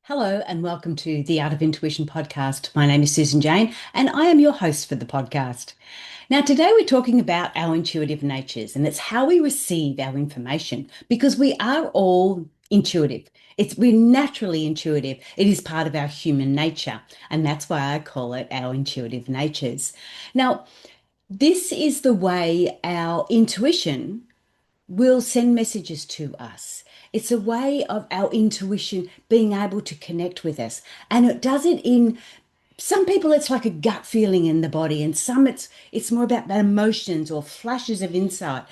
Hello and welcome to the Art of Intuition podcast. My name is Susan Jane and I am your host for the podcast. Now, today we're talking about our intuitive natures and it's how we receive our information because we are all intuitive. We're naturally intuitive. It is part of our human nature, and that's why I call it our intuitive natures. Now, this is the way our intuition will send messages to us. It's a way of our intuition being able to connect with us. And it does it in some people it's like a gut feeling in the body, and some it's more about the emotions or flashes of insight.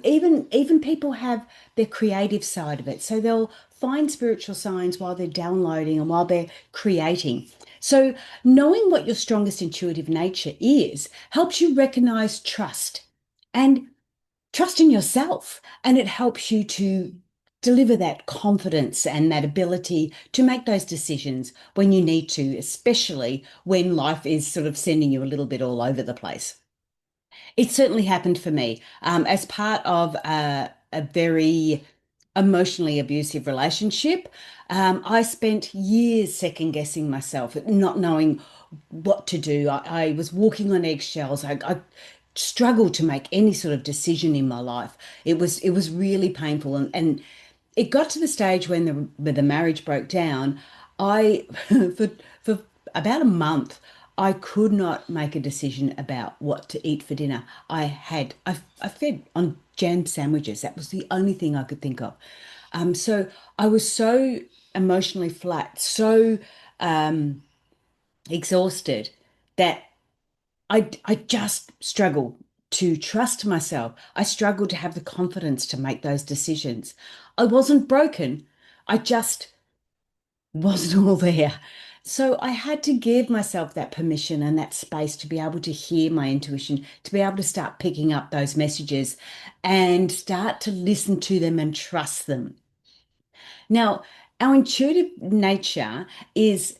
Even people have their creative side of it. So they'll find spiritual signs while they're downloading and while they're creating. So knowing what your strongest intuitive nature is helps you recognize and trust in yourself, and it helps you to deliver that confidence and that ability to make those decisions when you need to, especially when life is sort of sending you a little bit all over the place. It certainly happened for me as part of a very emotionally abusive relationship. I spent years second guessing myself, not knowing what to do. I was walking on eggshells. I struggled to make any sort of decision in my life. It was really painful, and it got to the stage when the marriage broke down. I for about a month I could not make a decision about what to eat for dinner. I fed on jam sandwiches. That was the only thing I could think of. So I was so emotionally flat, so um, exhausted that I just struggled to trust myself. I struggled to have the confidence to make those decisions. I wasn't broken. I just wasn't all there. So I had to give myself that permission and that space to be able to hear my intuition, to be able to start picking up those messages and start to listen to them and trust them. Now, our intuitive nature is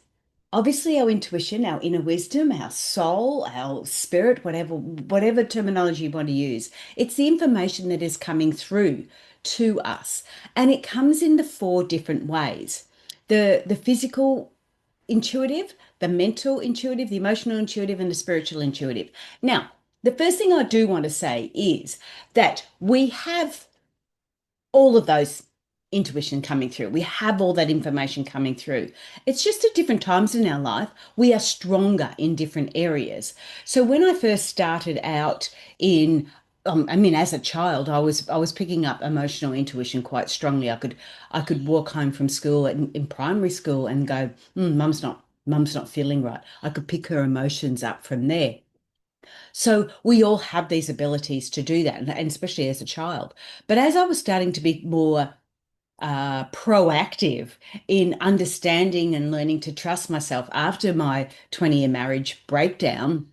obviously our intuition, our inner wisdom, our soul, our spirit, whatever terminology you want to use. It's the information that is coming through to us, and it comes in the four different ways. The physical intuitive, the mental intuitive, the emotional intuitive, and the spiritual intuitive. Now, the first thing I do want to say is that we have all of those intuition coming through. We have all that information coming through. It's just at different times in our life, we are stronger in different areas. So when I first started out as a child, I was picking up emotional intuition quite strongly. I could walk home from school in primary school and go, mum's not feeling right. I could pick her emotions up from there. So we all have these abilities to do that, and especially as a child. But as I was starting to be more proactive in understanding and learning to trust myself after my 20-year marriage breakdown,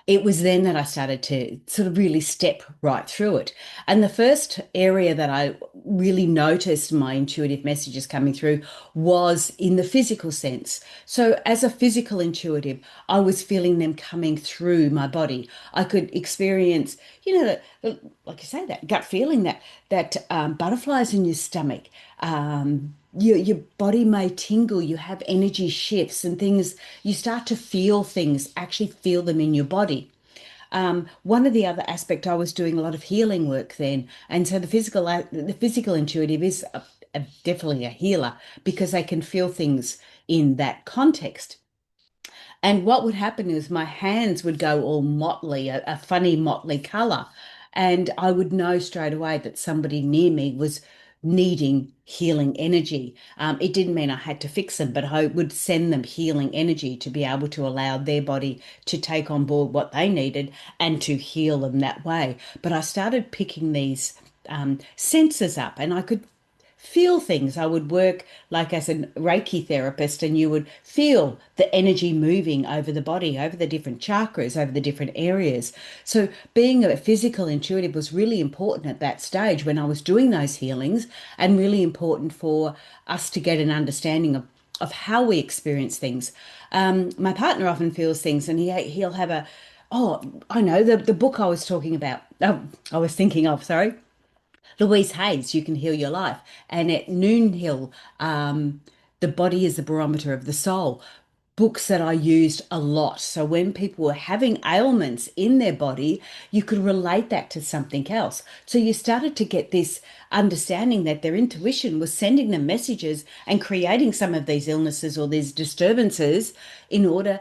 it was then that I started to sort of really step right through it. And the first area that I really noticed my intuitive messages coming through was in the physical sense. So, as a physical intuitive, I was feeling them coming through my body. I could experience, like you say, that gut feeling, that butterflies in your stomach. Your body may tingle, you have energy shifts and things, you start to feel things, actually feel them in your body. One of the other aspect, I was doing a lot of healing work then, and so the physical intuitive is definitely a healer because they can feel things in that context. And what would happen is my hands would go all motley, a funny motley color. And I would know straight away that somebody near me was needing healing energy. It didn't mean I had to fix them, but I would send them healing energy to be able to allow their body to take on board what they needed and to heal them that way. But I started picking these sensors up, and I could feel things. I would work like as a Reiki therapist, and you would feel the energy moving over the body, over the different chakras, over the different areas. So, being a physical intuitive was really important at that stage when I was doing those healings, and really important for us to get an understanding of how we experience things. My partner often feels things, and he'll have a, oh, I know the book I was talking about. Oh, I was thinking of, sorry. Louise Hay's You Can Heal Your Life. And at Noon Hill, The body is the barometer of the soul. Books that I used a lot. So when people were having ailments in their body, you could relate that to something else. So you started to get this understanding that their intuition was sending them messages and creating some of these illnesses or these disturbances in order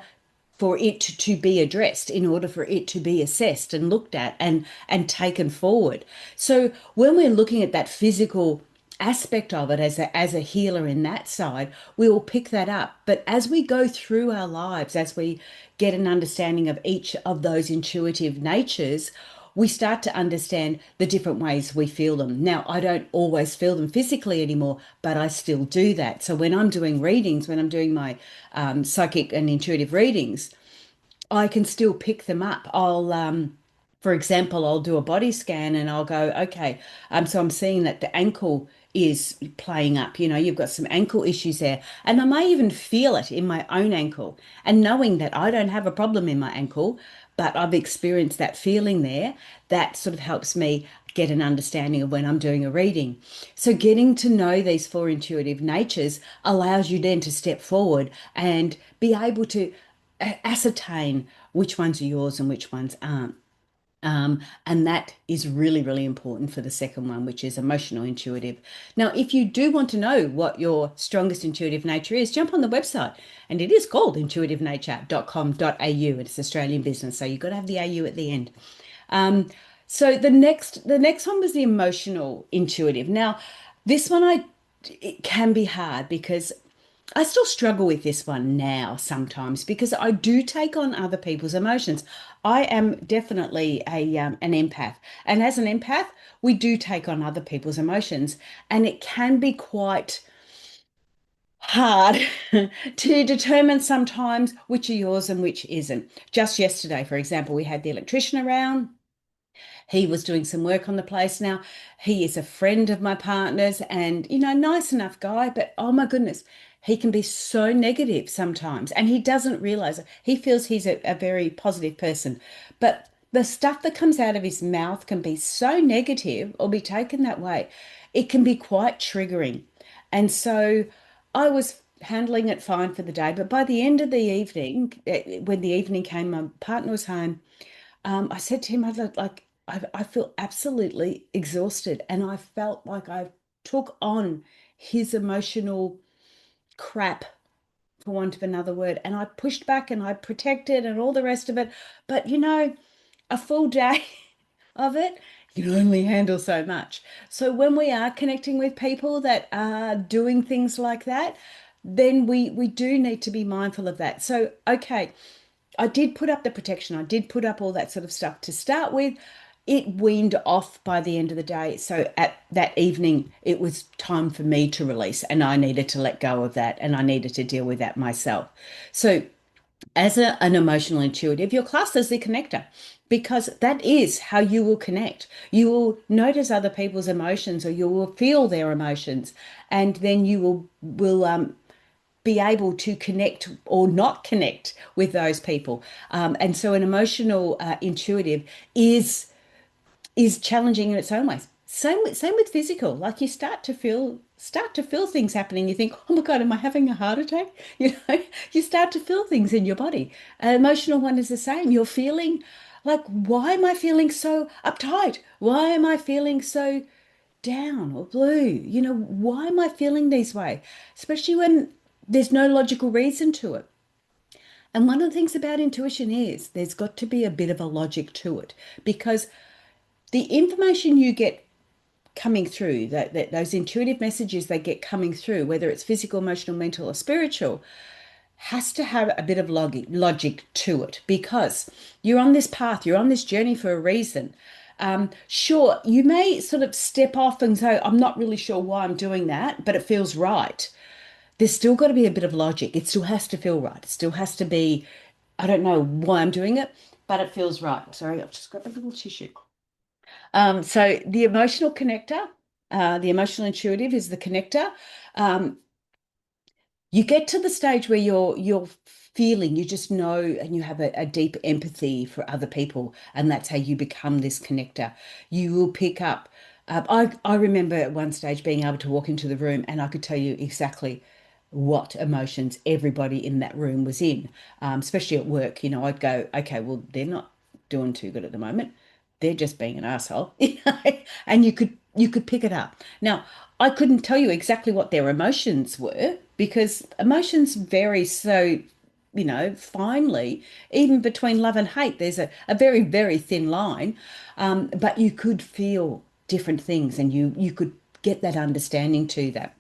for it to be addressed, in order for it to be assessed and looked at and taken forward. So when we're looking at that physical aspect of it as a healer in that side, we will pick that up. But as we go through our lives, as we get an understanding of each of those intuitive natures, we start to understand the different ways we feel them. Now, I don't always feel them physically anymore, but I still do that. So when I'm doing readings, when I'm doing my psychic and intuitive readings, I can still pick them up. For example, I'll do a body scan and I'll go, okay, so I'm seeing that the ankle is playing up. You've got some ankle issues there. And I may even feel it in my own ankle. And knowing that I don't have a problem in my ankle, but I've experienced that feeling there, that sort of helps me get an understanding of when I'm doing a reading. So getting to know these four intuitive natures allows you then to step forward and be able to ascertain which ones are yours and which ones aren't. And that is really, really important for the second one, which is emotional intuitive. Now, if you do want to know what your strongest intuitive nature is, jump on the website. And it is called intuitivenature.com.au. It's Australian business, so you've got to have the AU at the end. Um, so the next one was the emotional intuitive. Now, this one it can be hard because I still struggle with this one now sometimes because I do take on other people's emotions. I am definitely an empath, and as an empath, we do take on other people's emotions, and it can be quite hard to determine sometimes which are yours and which isn't. Just yesterday, for example, we had the electrician around. He was doing some work on the place. Now, he is a friend of my partner's and, nice enough guy, but oh my goodness, he can be so negative sometimes. And he doesn't realize it. He feels he's a very positive person. But the stuff that comes out of his mouth can be so negative or be taken that way. It can be quite triggering. And so I was handling it fine for the day. But by the end of the evening, when the evening came, my partner was home. I said to him, I feel absolutely exhausted. And I felt like I took on his emotional crap, for want of another word. And I pushed back and I protected and all the rest of it. But, a full day of it, you can only handle so much. So when we are connecting with people that are doing things like that, then we do need to be mindful of that. So, okay, I did put up the protection. I did put up all that sort of stuff to start with. It weaned off by the end of the day. So at that evening, it was time for me to release, and I needed to let go of that, and I needed to deal with that myself. So as an emotional intuitive, you're classed as the connector because that is how you will connect. You will notice other people's emotions, or you will feel their emotions, and then you will be able to connect or not connect with those people. And so an emotional intuitive is challenging in its own ways. Same with physical. Like you start to feel things happening. You think, oh my God, am I having a heart attack? You start to feel things in your body. An emotional one is the same. You're feeling like, why am I feeling so uptight? Why am I feeling so down or blue? Why am I feeling this way? Especially when there's no logical reason to it. And one of the things about intuition is there's got to be a bit of a logic to it because the information you get coming through, that those intuitive messages they get coming through, whether it's physical, emotional, mental, or spiritual, has to have a bit of logic to it because you're on this path, you're on this journey for a reason. Sure, you may sort of step off and say, I'm not really sure why I'm doing that, but it feels right. There's still got to be a bit of logic. It still has to feel right. It still has to be, I don't know why I'm doing it, but it feels right. Sorry, I've just got a little tissue. So the emotional connector, the emotional intuitive is the connector. Um, you get to the stage where you're feeling, you just know, and you have a deep empathy for other people, and that's how you become this connector. You will pick up. I remember at one stage being able to walk into the room and I could tell you exactly. what emotions everybody in that room was in, especially at work. I'd go, okay, well, they're not doing too good at the moment. They're just being an asshole, and you could pick it up. Now, I couldn't tell you exactly what their emotions were because emotions vary so, finely, even between love and hate. There's a very, very thin line, but you could feel different things and you could get that understanding to that.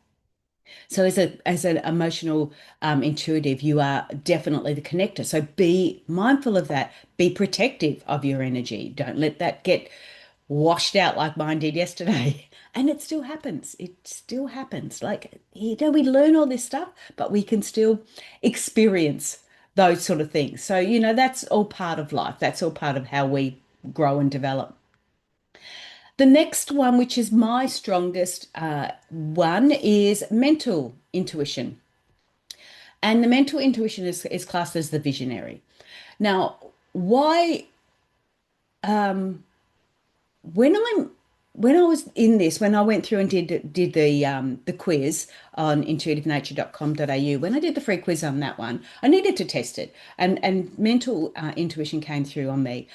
So as an emotional intuitive, you are definitely the connector. So be mindful of that. Be protective of your energy. Don't let that get washed out like mine did yesterday. And it still happens. It still happens. Like, we learn all this stuff, but we can still experience those sort of things. So, that's all part of life. That's all part of how we grow and develop. The next one, which is my strongest one, is mental intuition. And the mental intuition is classed as the visionary. Now, why, when I'm when I was in this, when I went through and did the quiz on intuitivenature.com.au, when I did the free quiz on that one, I needed to test it, and mental intuition came through on me.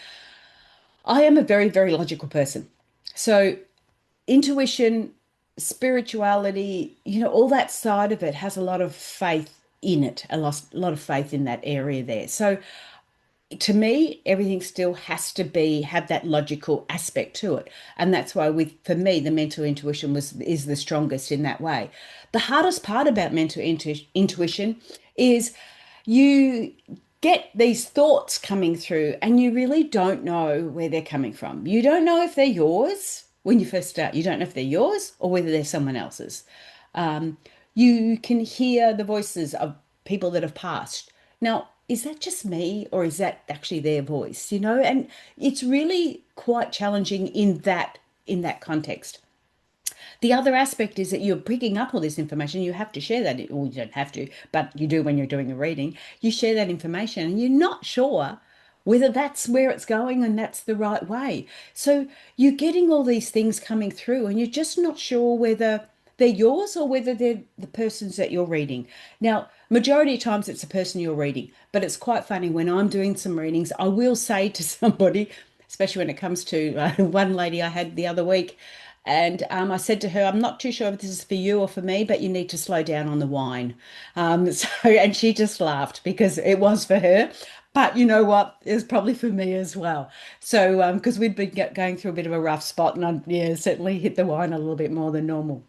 I am a very, very logical person. So intuition, spirituality, all that side of it has a lot of faith in it, a lot of faith in that area there. So to me, everything still has to be have that logical aspect to it, and that's why, with for me, the mental intuition was is the strongest in that way. The hardest part about intuition is you get these thoughts coming through, and you really don't know where they're coming from. You don't know if they're yours when you first start. You don't know if they're yours or whether they're someone else's. Um, you can hear the voices of people that have passed. Now, is that just me or is that actually their voice? And it's really quite challenging in that context. The other aspect is that you're picking up all this information. You have to share that, or you don't have to, but you do when you're doing a reading. You share that information and you're not sure whether that's where it's going and that's the right way. So you're getting all these things coming through and you're just not sure whether they're yours or whether they're the person's that you're reading. Now, majority of times it's the person you're reading, but it's quite funny when I'm doing some readings, I will say to somebody, especially when it comes to one lady I had the other week, and I said to her, I'm not too sure if this is for you or for me, but you need to slow down on the wine. And she just laughed because it was for her. But you know what? It was probably for me as well. So, because we'd been going through a bit of a rough spot, and I, yeah, certainly hit the wine a little bit more than normal.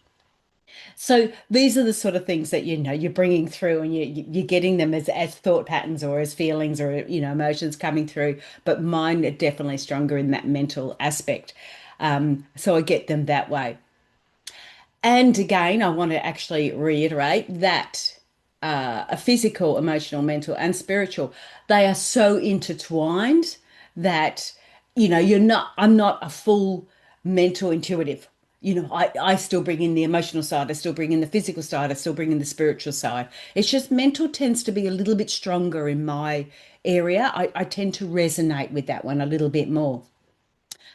So these are the sort of things that you're bringing through, and you're getting them as thought patterns or as feelings or emotions coming through. But mine are definitely stronger in that mental aspect. So I get them that way. And again, I want to actually reiterate that a physical, emotional, mental, and spiritual, they are so intertwined that, I'm not a full mental intuitive. I still bring in the emotional side, I still bring in the physical side, I still bring in the spiritual side. It's just mental tends to be a little bit stronger in my area. I tend to resonate with that one a little bit more.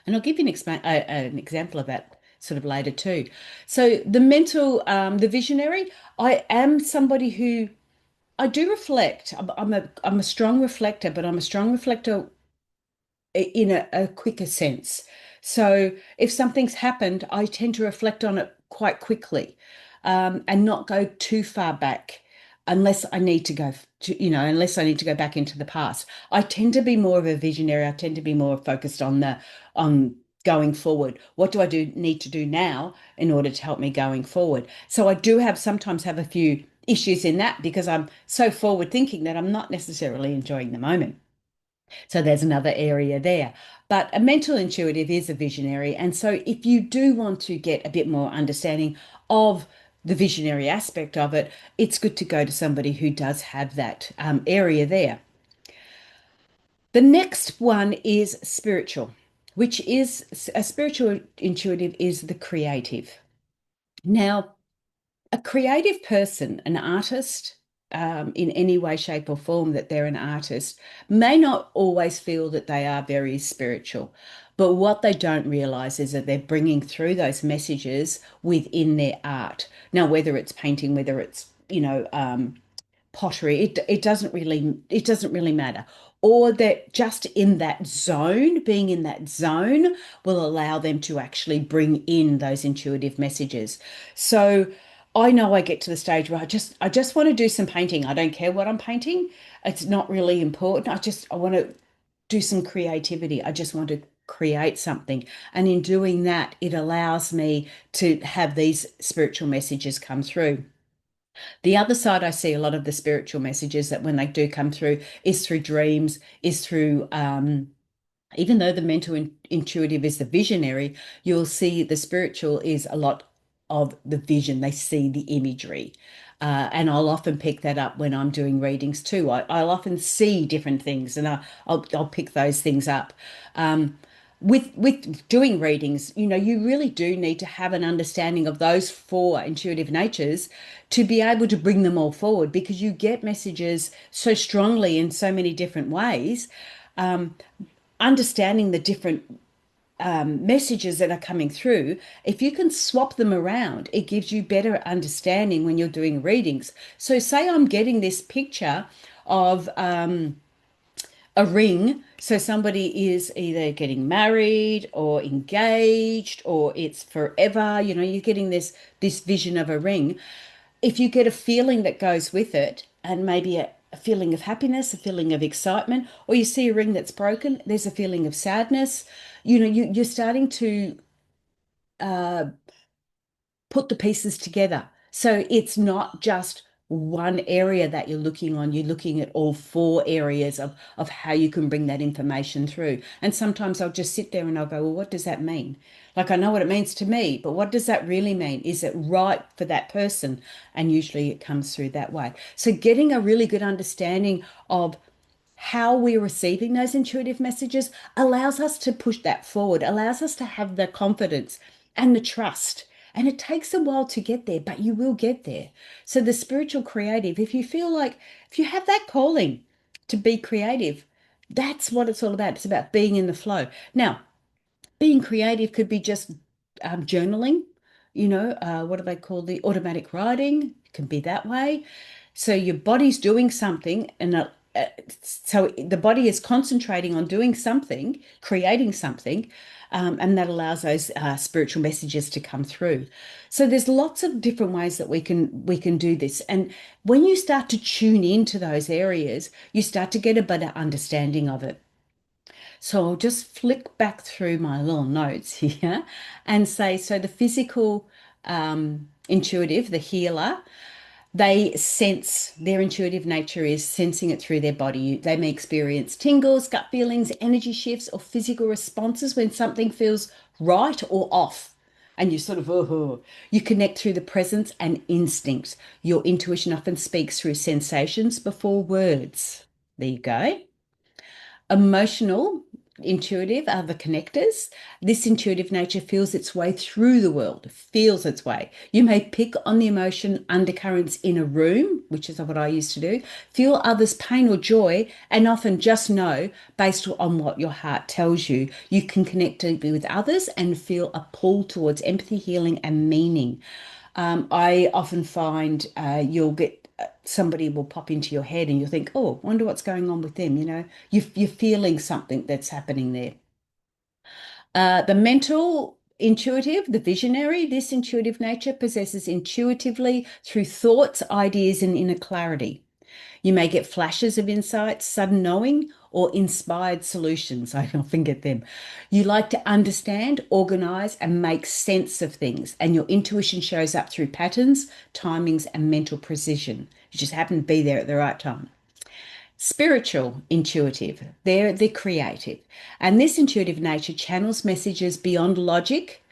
And I'll give you an example of that sort of later too. So the visionary, I am somebody who I do reflect. I'm a strong reflector, but I'm a strong reflector in a quicker sense. So if something's happened, I tend to reflect on it quite quickly, and not go too far back unless I need to unless I need to go back into the past. I tend to be more of a visionary. I tend to be more focused on going forward. What do I need to do now in order to help me going forward? So I do sometimes have a few issues in that because I'm so forward thinking that I'm not necessarily enjoying the moment. So there's another area there. But a mental intuitive is a visionary. And so if you do want to get a bit more understanding of the visionary aspect of it, it's good to go to somebody who does have that area there. The next one is spiritual, which is a spiritual intuitive is the creative. Now, a creative person, an artist, in any way, shape, or form that they're an artist, may not always feel that they are very spiritual. But what they don't realize is that they're bringing through those messages within their art. Now, whether it's painting, whether it's pottery. It doesn't really matter. Or that just in that zone, being in that zone will allow them to actually bring in those intuitive messages. So I know I get to the stage where I just want to do some painting. I don't care what I'm painting. It's not really important. I want to do some creativity. I just want to create something. And in doing that, it allows me to have these spiritual messages come through. The other side, I see a lot of the spiritual messages that when they do come through is through dreams, is through even though the mental intuitive is the visionary, you'll see the spiritual is a lot of the vision. They see the imagery. And I'll often pick that up when I'm doing readings too. I'll often see different things and I'll pick those things up. With doing readings, you really do need to have an understanding of those four intuitive natures to be able to bring them all forward because you get messages so strongly in so many different ways. Understanding the different messages that are coming through, if you can swap them around, it gives you better understanding when you're doing readings. So, say I'm getting this picture of a ring. So somebody is either getting married or engaged or it's forever. You're getting this vision of a ring. If you get a feeling that goes with it, and maybe a feeling of happiness, a feeling of excitement, or you see a ring that's broken, there's a feeling of sadness. You're starting to put the pieces together. So it's not just one area that you're looking on, you're looking at all four areas of how you can bring that information through. And sometimes I'll just sit there and I'll go, well, what does that mean? Like I know what it means to me, but what does that really mean? Is it right for that person? And usually it comes through that way. So getting a really good understanding of how we're receiving those intuitive messages allows us to push that forward, allows us to have the confidence and the trust. And it takes a while to get there, but you will get there. So, the spiritual creative, if you feel like, if you have that calling to be creative, that's what it's all about. It's about being in the flow. Now, being creative could be just journaling, what do they call the automatic writing? It can be that way. So your body's doing something, and so the body is concentrating on doing something, creating something, and that allows those spiritual messages to come through. So there's lots of different ways that we can do this, and when you start to tune into those areas, you start to get a better understanding of it. So I'll just flick back through my little notes here and say, so the physical intuitive, the healer, they sense their intuitive nature is sensing it through their body. They may experience tingles, gut feelings, energy shifts, or physical responses when something feels right or off. And you sort of, oh, you connect through the presence and instinct. Your intuition often speaks through sensations before words. There you go. Emotional, intuitive are the connectors. This intuitive nature feels its way through the world, feels its way. You may pick on the emotion undercurrents in a room, which is what I used to do, feel others' pain or joy, and often just know based on what your heart tells you. You can connect deeply with others and feel a pull towards empathy, healing, and meaning. I often find you'll get somebody will pop into your head and you'll think, oh, I wonder what's going on with them. You're feeling something that's happening there. The mental intuitive, the visionary, this intuitive nature possesses intuitively through thoughts, ideas, and inner clarity. You may get flashes of insight, sudden knowing, or inspired solutions. I often get them. You like to understand, organize, and make sense of things, and your intuition shows up through patterns, timings, and mental precision. You just happen to be there at the right time. Spiritual, intuitive, they're the creative. And this intuitive nature channels messages beyond logic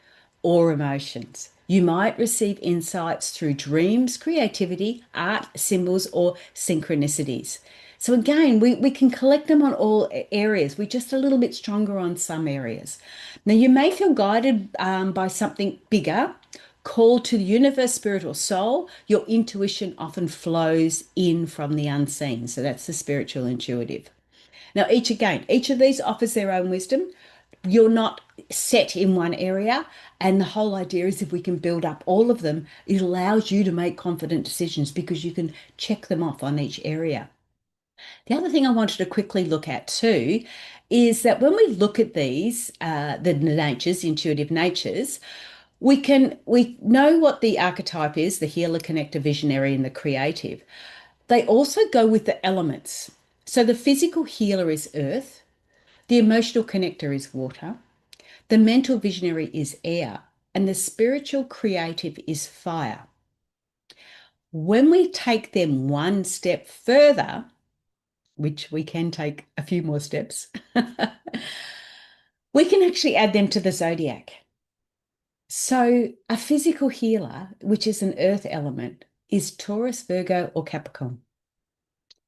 or emotions. You might receive insights through dreams, creativity, art, symbols, or synchronicities. So again, we can collect them on all areas. We're just a little bit stronger on some areas. Now, you may feel guided by something bigger, called to the universe, spirit, or soul. Your intuition often flows in from the unseen. So that's the spiritual intuitive. Now, each of these offers their own wisdom. you're not set in one area. And the whole idea is if we can build up all of them, it allows you to make confident decisions because you can check them off on each area. The other thing I wanted to quickly look at too is that when we look at these, the natures, intuitive natures, we know what the archetype is, the healer, connector, visionary, and the creative. They also go with the elements. So the physical healer is earth, the emotional connector is water, the mental visionary is air, and the spiritual creative is fire. When we take them one step further, which we can take a few more steps, we can actually add them to the zodiac. So, a physical healer, which is an earth element, is Taurus, Virgo, or Capricorn.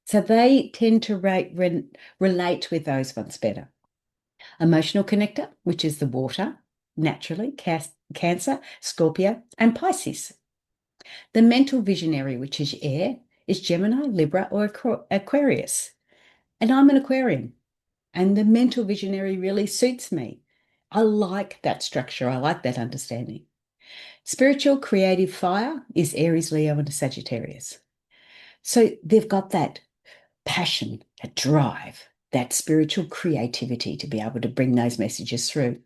So, they tend to relate with those ones better. Emotional connector, which is the water, naturally, Cancer, Scorpio, and Pisces. The mental visionary, which is air, is Gemini, Libra, or Aquarius. And I'm an Aquarian. And the mental visionary really suits me. I like that structure. I like that understanding. Spiritual creative fire is Aries, Leo, and Sagittarius. So they've got that passion, that drive, that spiritual creativity to be able to bring those messages through.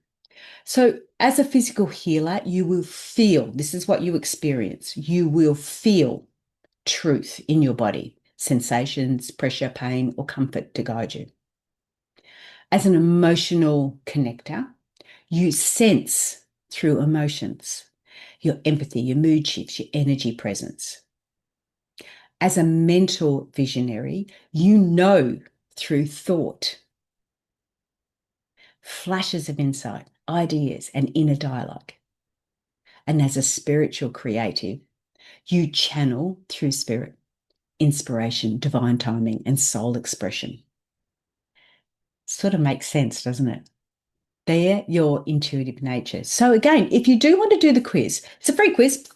So, as a physical healer, you will feel this is what you experience. You will feel truth in your body, sensations, pressure, pain, or comfort to guide you. As an emotional connector, you sense through emotions, your empathy, your mood shifts, your energy presence. As a mental visionary, you know through thought, flashes of insight, ideas, and inner dialogue. And as a spiritual creative, you channel through spirit, inspiration, divine timing, and soul expression. Sort of makes sense, doesn't it? They're your intuitive nature. So again, if you do want to do the quiz, it's a free quiz.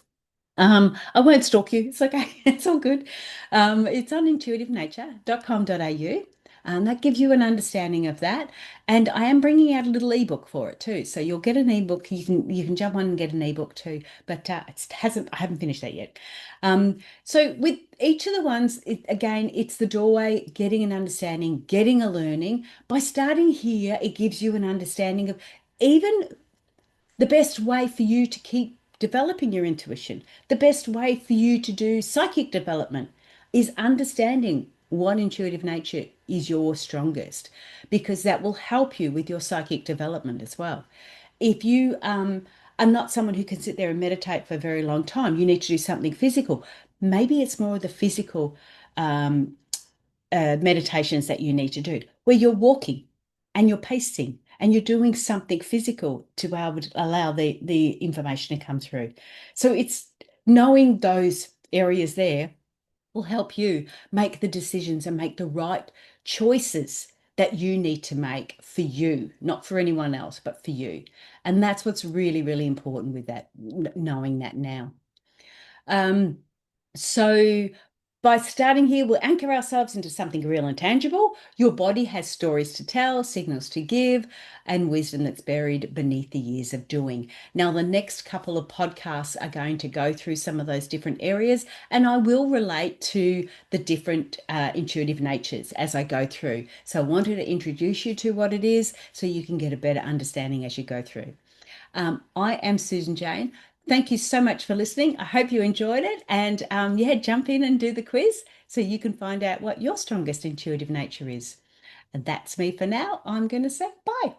I won't stalk you. It's okay. It's all good. It's on intuitivenature.com.au. That gives you an understanding of that. And I am bringing out a little ebook for it too. So you'll get an ebook. You can jump on and get an ebook too. But I haven't finished that yet. So with each of the ones, again, it's the doorway, getting an understanding, getting a learning. By starting here, it gives you an understanding of even the best way for you to keep developing your intuition, the best way for you to do psychic development is understanding what intuitive nature is your strongest, because that will help you with your psychic development as well. If you are not someone who can sit there and meditate for a very long time, you need to do something physical. Maybe it's more of the physical um, meditations that you need to do, where you're walking and you're pacing and you're doing something physical to be able to allow the information to come through. So it's knowing those areas there will help you make the decisions and make the right choices that you need to make for you, not for anyone else, but for you. And that's what's really, really important with that, knowing that now. Um, so by starting here, we'll anchor ourselves into something real and tangible. Your body has stories to tell, signals to give, and wisdom that's buried beneath the years of doing. Now, the next couple of podcasts are going to go through some of those different areas, and I will relate to the different intuitive natures as I go through. So I wanted to introduce you to what it is so you can get a better understanding as you go through. I am Susan Jane. Thank you so much for listening. I hope you enjoyed it. And yeah, jump in and do the quiz so you can find out what your strongest intuitive nature is. And that's me for now. I'm going to say bye.